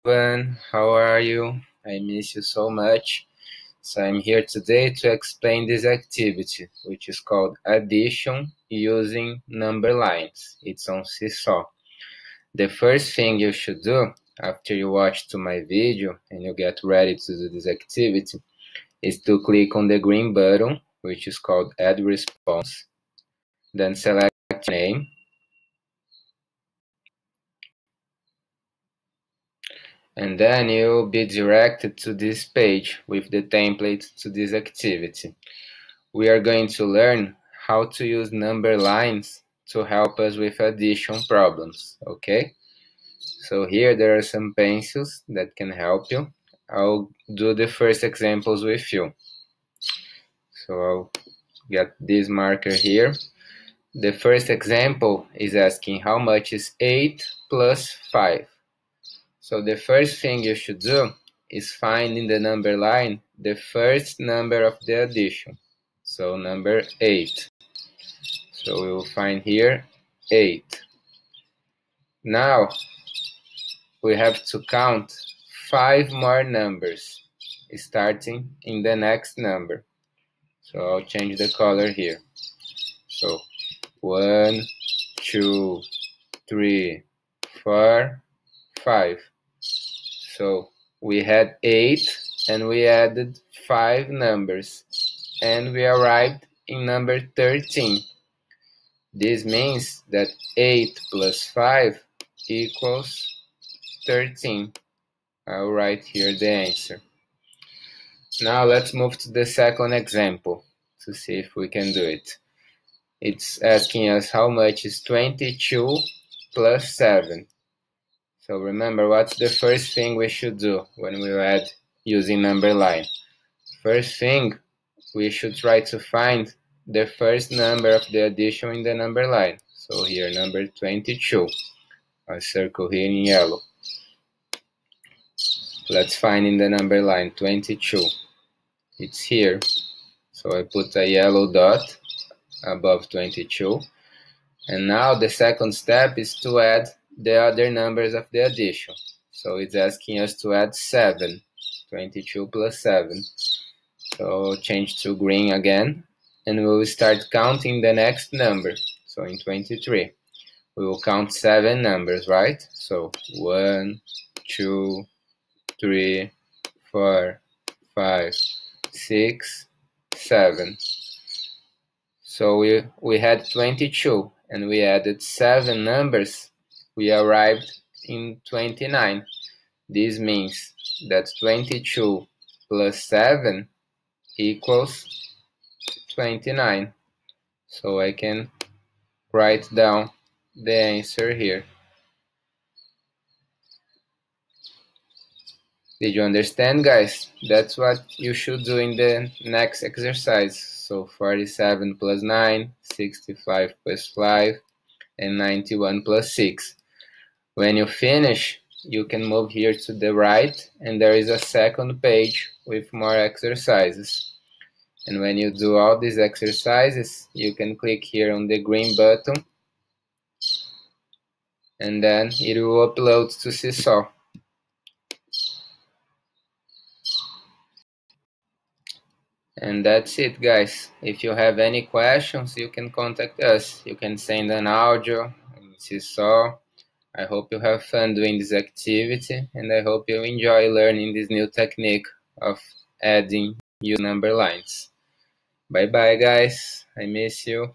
everyone, how are you? I miss you so much. So I'm here today to explain this activity, which is called addition using number lines. It's on Seesaw. The first thing you should do after you watch to my video and you get ready to do this activity is to click on the green button, which is called Add Response. Then select name. And then you'll be directed to this page with the template to this activity. We are going to learn how to use number lines to help us with addition problems, okay? So here there are some pencils that can help you. I'll do the first examples with you. So I'll get this marker here. The first example is asking how much is 8 plus 5. So the first thing you should do is find in the number line the first number of the addition. So number 8. So we will find here 8. Now we have to count 5 more numbers starting in the next number. So I'll change the color here. So 1, 2, 3, 4, 5. So we had 8 and we added 5 numbers and we arrived in number 13. This means that 8 plus 5 equals 13. I'll write here the answer. Now let's move to the second example to see if we can do it. It's asking us how much is 22 plus 7. So remember, what's the first thing we should do when we add using number line? First thing, we should try to find the first number of the addition in the number line. So here, number 22. I circle here in yellow. Let's find in the number line 22. It's here. So I put a yellow dot above 22. And now the second step is to add the other numbers of the addition. So it's asking us to add 7. 22 plus 7. So change to green again. And we will start counting the next number. So in 23, we will count 7 numbers, right? So 1, 2, 3, 4, 5, 6, 7. So we had 22 and we added 7 numbers. We arrived in 29. This means that 22 plus 7 equals 29. So I can write down the answer here. Did you understand, guys? That's what you should do in the next exercise. So 47 plus 9, 65 plus 5, and 91 plus 6. When you finish, you can move here to the right, and there is a second page with more exercises. And when you do all these exercises, you can click here on the green button, and then it will upload to Seesaw. And that's it, guys. If you have any questions, you can contact us. You can send an audio in Seesaw. I hope you have fun doing this activity, and I hope you enjoy learning this new technique of adding new number lines. Bye bye, guys. I miss you.